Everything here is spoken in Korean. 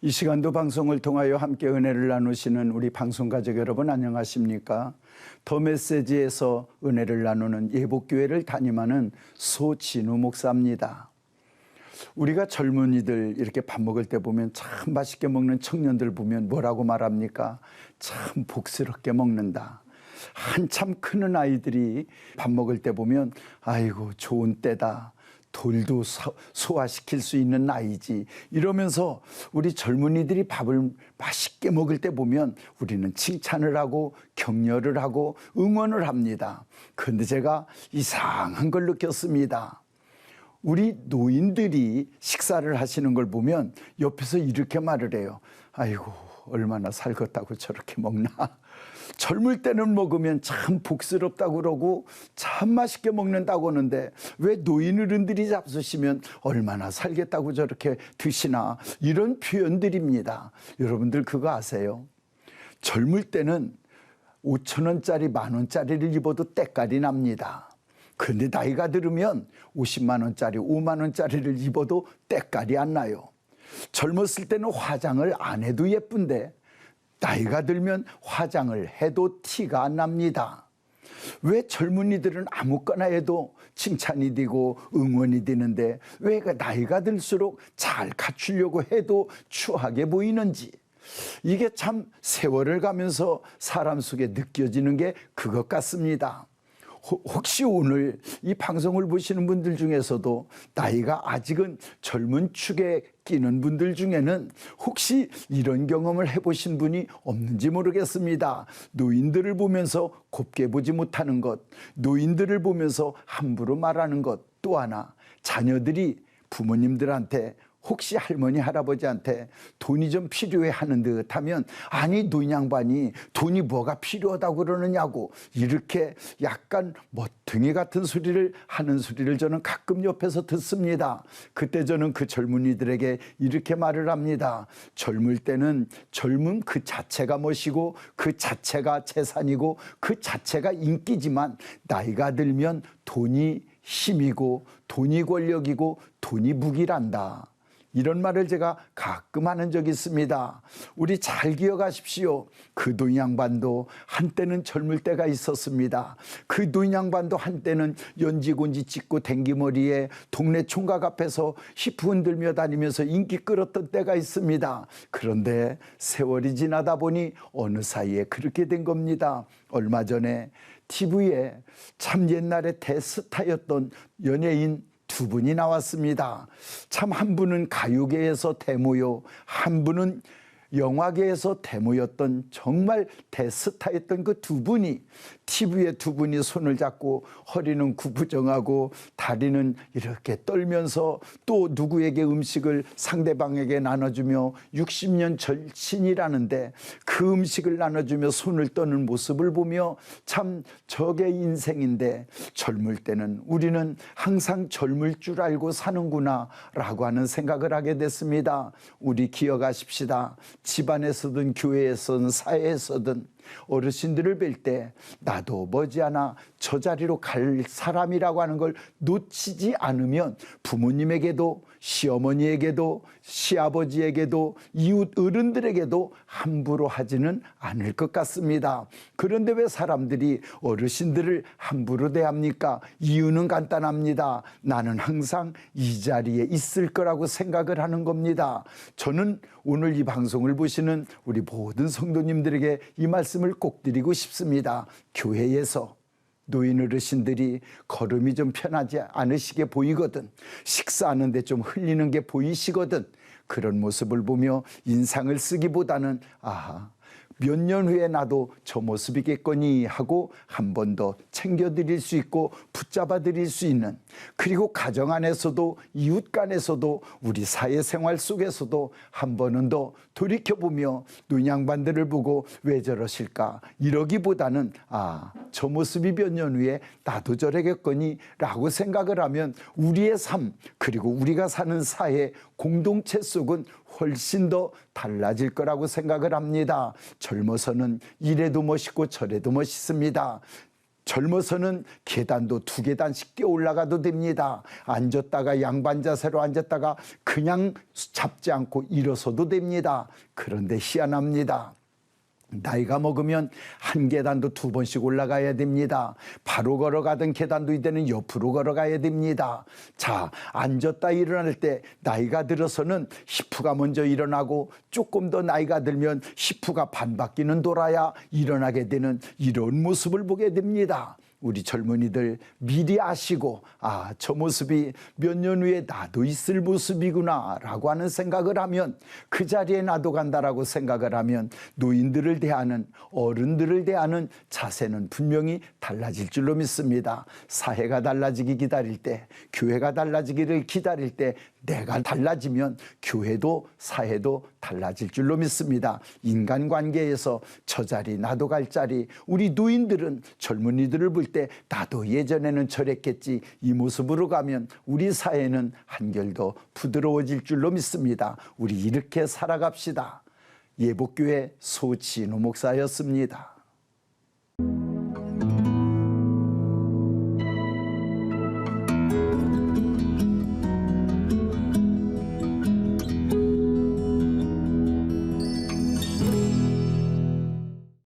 이 시간도 방송을 통하여 함께 은혜를 나누시는 우리 방송가족 여러분 안녕하십니까? 더 메시지에서 은혜를 나누는 예복교회를 담임하는 소진우 목사입니다. 우리가 젊은이들 이렇게 밥 먹을 때 보면 참 맛있게 먹는 청년들 보면 뭐라고 말합니까? 참 복스럽게 먹는다. 한참 크는 아이들이 밥 먹을 때 보면 아이고 좋은 때다. 돌도 소화시킬 수 있는 나이지 이러면서 우리 젊은이들이 밥을 맛있게 먹을 때 보면 우리는 칭찬을 하고 격려를 하고 응원을 합니다. 그런데 제가 이상한 걸 느꼈습니다. 우리 노인들이 식사를 하시는 걸 보면 옆에서 이렇게 말을 해요. 아이고 얼마나 살겄다고 저렇게 먹나. 젊을 때는 먹으면 참 복스럽다고 그러고 참 맛있게 먹는다고 하는데 왜 노인 어른들이 잡수시면 얼마나 살겠다고 저렇게 드시나, 이런 표현들입니다. 여러분들 그거 아세요? 젊을 때는 5,000원짜리 10,000원짜리를 입어도 때깔이 납니다. 그런데 나이가 들으면 50만 원짜리 5만 원짜리를 입어도 때깔이 안 나요. 젊었을 때는 화장을 안 해도 예쁜데 나이가 들면 화장을 해도 티가 안 납니다. 왜 젊은이들은 아무거나 해도 칭찬이 되고 응원이 되는데 왜 나이가 들수록 잘 갖추려고 해도 추하게 보이는지, 이게 참 세월을 가면서 사람 속에 느껴지는 게 그것 같습니다. 혹시 오늘 이 방송을 보시는 분들 중에서도 나이가 아직은 젊은 축에 끼는 분들 중에는 혹시 이런 경험을 해보신 분이 없는지 모르겠습니다. 노인들을 보면서 곱게 보지 못하는 것, 노인들을 보면서 함부로 말하는 것, 또 하나 자녀들이 부모님들한테 혹시 할머니 할아버지한테 돈이 좀 필요해 하는 듯 하면 아니 노인 양반이 돈이 뭐가 필요하다고 그러느냐고 이렇게 약간 멋둥이 같은 소리를 하는 소리를 저는 가끔 옆에서 듣습니다. 그때 저는 그 젊은이들에게 이렇게 말을 합니다. 젊을 때는 젊음 그 자체가 멋이고 그 자체가 재산이고 그 자체가 인기지만 나이가 들면 돈이 힘이고 돈이 권력이고 돈이 무기란다. 이런 말을 제가 가끔 하는 적이 있습니다. 우리 잘 기억하십시오. 그 노인 양반도 한때는 젊을 때가 있었습니다. 그 노인 양반도 한때는 연지곤지 찍고 댕기머리에 동네 총각 앞에서 히프 흔들며 다니면서 인기 끌었던 때가 있습니다. 그런데 세월이 지나다 보니 어느 사이에 그렇게 된 겁니다. 얼마 전에 TV에 참 옛날에 대스타였던 연예인 두 분이 나왔습니다. 참 한 분은 가요계에서 대모요, 한 분은 영화계에서 대모였던 정말 대스타였던 그 두 분이 TV에 두 분이 손을 잡고 허리는 구부정하고 다리는 이렇게 떨면서 또 누구에게 음식을 상대방에게 나눠주며 60년 절친이라는데 그 음식을 나눠주며 손을 떠는 모습을 보며 참 저게 인생인데 젊을 때는 우리는 항상 젊을 줄 알고 사는구나 라고 하는 생각을 하게 됐습니다. 우리 기억하십시다. 집안에서든 교회에서든 사회에서든 어르신들을 뵐 때 나도 머지않아 저 자리로 갈 사람이라고 하는 걸 놓치지 않으면 부모님에게도 시어머니에게도 시아버지에게도 이웃 어른들에게도 함부로 하지는 않을 것 같습니다. 그런데 왜 사람들이 어르신들을 함부로 대합니까? 이유는 간단합니다. 나는 항상 이 자리에 있을 거라고 생각을 하는 겁니다. 저는 오늘 이 방송을 보시는 우리 모든 성도님들에게 이 말씀을 꼭 드리고 싶습니다. 교회에서 노인 어르신들이 걸음이 좀 편하지 않으시게 보이거든, 식사하는데 좀 흘리는 게 보이시거든, 그런 모습을 보며 인상을 쓰기보다는 아하 몇 년 후에 나도 저 모습이겠거니 하고 한 번 더 챙겨드릴 수 있고 붙잡아 드릴 수 있는, 그리고 가정 안에서도 이웃 간에서도 우리 사회생활 속에서도 한 번은 더 돌이켜보며 노인 양반들을 보고 왜 저러실까 이러기보다는 저 모습이 몇 년 후에 나도 저러겠거니 라고 생각을 하면 우리의 삶 그리고 우리가 사는 사회 공동체 속은 훨씬 더 달라질 거라고 생각을 합니다. 젊어서는 이래도 멋있고 저래도 멋있습니다. 젊어서는 계단도 2계단씩 뛰어 올라가도 됩니다. 앉았다가 양반 자세로 앉았다가 그냥 잡지 않고 일어서도 됩니다. 그런데 희한합니다. 나이가 먹으면 1계단도 2번씩 올라가야 됩니다. 바로 걸어가던 계단도 이제는 옆으로 걸어가야 됩니다. 자, 앉았다 일어날 때 나이가 들어서는 히프가 먼저 일어나고 조금 더 나이가 들면 히프가 반바퀴는 돌아야 일어나게 되는 이런 모습을 보게 됩니다. 우리 젊은이들 미리 아시고 저 모습이 몇 년 후에 나도 있을 모습이구나 라고 하는 생각을 하면, 그 자리에 나도 간다라고 생각을 하면 노인들을 대하는, 어른들을 대하는 자세는 분명히 달라질 줄로 믿습니다. 사회가 달라지기 기다릴 때, 교회가 달라지기를 기다릴 때 내가 달라지면 교회도 사회도 달라질 줄로 믿습니다. 인간관계에서 저 자리 나도 갈 자리, 우리 노인들은 젊은이들을 볼 때 나도 예전에는 저랬겠지, 이 모습으로 가면 우리 사회는 한결 더 부드러워질 줄로 믿습니다. 우리 이렇게 살아갑시다. 예복교회 소진우 목사였습니다.